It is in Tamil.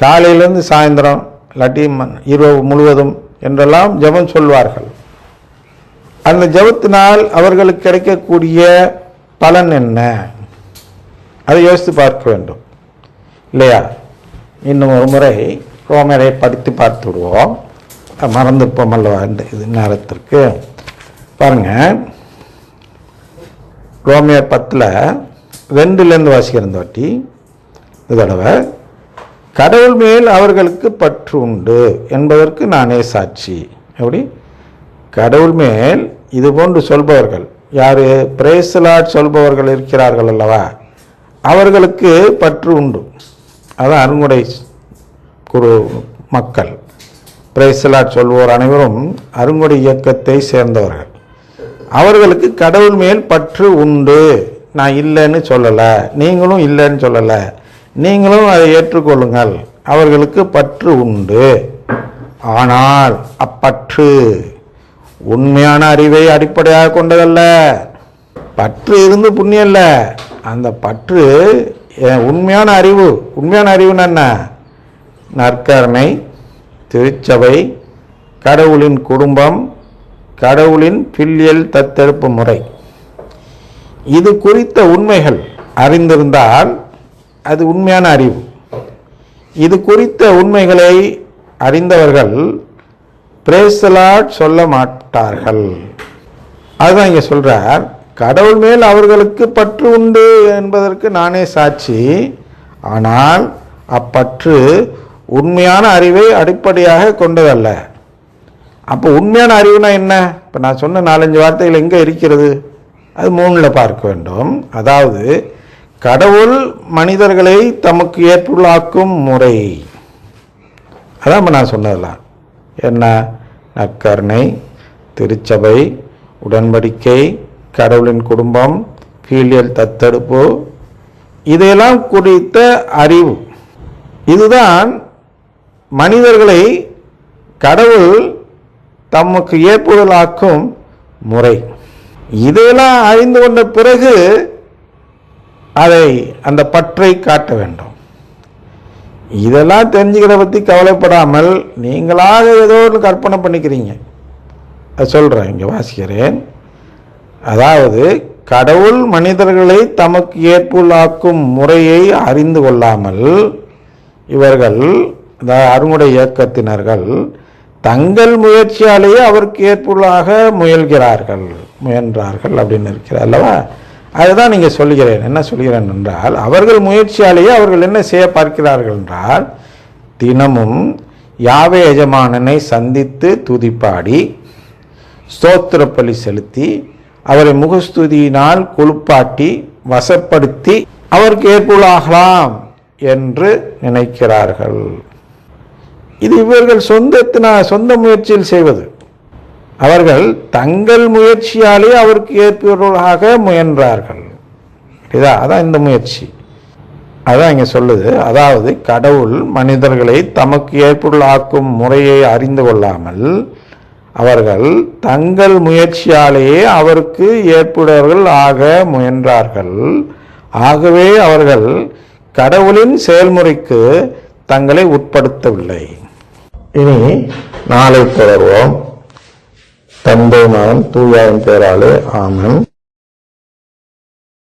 காலையிலேருந்து சாயந்தரம் இல்லாட்டி இரவு முழுவதும் என்றெல்லாம் ஜெபம் சொல்வார்கள். அந்த ஜெபத்தினால் அவர்களுக்கு கிடைக்கக்கூடிய பலன் என்ன, அதை யோசித்து பார்க்க வேண்டும் இல்லையா? இன்னும் ஒரு முறை ரோமரை படித்து பார்த்து விடுவோம், மறந்துருப்போம் அல்லவா இந்த இது நேரத்திற்கு. பாருங்க, ரோமியர் 10:2 வாசிக்கிற இந்த வாட்டி இந்த தடவை, கடவுள் மேல் அவர்களுக்கு பற்று உண்டு என்பதற்கு நானே சாட்சி. எப்படி? கடவுள் மேல் இது போன்று சொல்பவர்கள் யாரு? பிரைஸ் தி லார்ட் சொல்பவர்கள் இருக்கிறார்கள் அல்லவா, அவர்களுக்கு பற்று உண்டு. அதான் அருங்குடை குரு மக்கள். பிரைஸ் தி லார்ட் சொல்வோர் அனைவரும் அருங்குடை இயக்கத்தை சேர்ந்தவர்கள். அவர்களுக்கு கடவுள் மேல் பற்று உண்டு. நான் இல்லைன்னு சொல்லலை, நீங்களும் இல்லைன்னு சொல்லலை, நீங்களும் அதை ஏற்றுக்கொள்ளுங்கள். அவர்களுக்கு பற்று உண்டு. ஆனால் அப்பற்று உண்மையான அறிவை அடிப்படையாக கொண்டதல்ல. பற்று இருந்து புண்ணியம் இல்லை, அந்த பற்று உண்மையான அறிவு. உண்மையான அறிவுன்னு என்ன? நற்கருணை, திருச்சபை, கடவுளின் குடும்பம், கடவுளின் பில்லியல் தத்தெடுப்பு முறை, இது குறித்த உண்மைகள் அறிந்திருந்தால் அது உண்மையான அறிவு. இது குறித்த உண்மைகளை அறிந்தவர்கள் பிரைஸ் தி லார்ட் சொல்ல மாட்டார்கள். அதுதான் இங்கே சொல்றார், கடவுள் மேல் அவர்களுக்கு பற்று உண்டு என்பதற்கு நானே சாட்சி. ஆனால் அப்பற்று உண்மையான அறிவை அடிப்படையாக கொண்டதல்ல. அப்போ உண்மையான அறிவுனா என்ன? இப்போ நான் சொன்ன 4-5 வார்த்தைகள் எங்கே இருக்கிறது? அது 3ல் பார்க்க வேண்டும். அதாவது கடவுள் மனிதர்களை தமக்கு ஏற்புள்ளாக்கும் முறை. அதான் இப்போ நான் சொன்னதெல்லாம் என்ன? நற்கருணை, திருச்சபை, உடன்படிக்கை, கடவுளின் குடும்பம், பீலியல் தத்தெடுப்பு, இதையெல்லாம் குறித்த அறிவு. இதுதான் மனிதர்களை கடவுள் தமக்கு ஏற்புதலாக்கும் முறை. இதையெல்லாம் அறிந்து கொண்ட பிறகு அதை அந்த பற்றை காட்ட வேண்டும். இதெல்லாம் தெரிஞ்சுக்கிறத பற்றி கவலைப்படாமல் நீங்களாக ஏதோ ஒன்று கற்பனை பண்ணிக்கிறீங்க. அதை சொல்கிறேன், இங்கே வாசிக்கிறேன். அதாவது கடவுள் மனிதர்களை தமக்கு ஏற்புள்ளாக்கும் முறையை அறிந்து கொள்ளாமல் இவர்கள், அருங்குடை இயக்கத்தினர்கள், தங்கள் முயற்சியாலேயே அவருக்கு ஏற்புள்ளாக முயன்றார்கள் அப்படின்னு இருக்கிறார் அல்லவா? அதுதான் நீங்கள் சொல்கிறேன். என்ன சொல்கிறேன் என்றால், அவர்கள் முயற்சியாலேயே அவர்கள் என்ன செய்ய பார்க்கிறார்கள் என்றால், தினமும் யாவே எஜமானனை சந்தித்து துதிப்பாடி ஸ்தோத்திர பலி செலுத்தி அவரை முகஸ்துதியினால் குளிப்பாட்டி வசப்படுத்தி அவருக்கு ஏற்புள்ளாகலாம் என்று நினைக்கிறார்கள். இது இவர்கள் சொந்த முயற்சியில் செய்வது. அவர்கள் தங்கள் முயற்சியாலே அவருக்கு ஏற்புள்ளாக முயன்றார்கள். அதான் இந்த முயற்சி. அதான் இங்கே சொல்லுது. அதாவது கடவுள் மனிதர்களை தமக்கு ஏற்புள்ளாக்கும் முறையை அறிந்து கொள்ளாமல் அவர்கள் தங்கள் முயற்சியாலேயே அவருக்கு ஏற்புடையவர்கள் ஆக முயன்றார்கள். ஆகவே அவர்கள் கடவுளின் செயல்முறைக்கு தங்களை உட்படுத்தவில்லை. இனி நாளை தொடர்வோம். தந்தை மகன் தூயாவின் பெயராலே ஆமென்.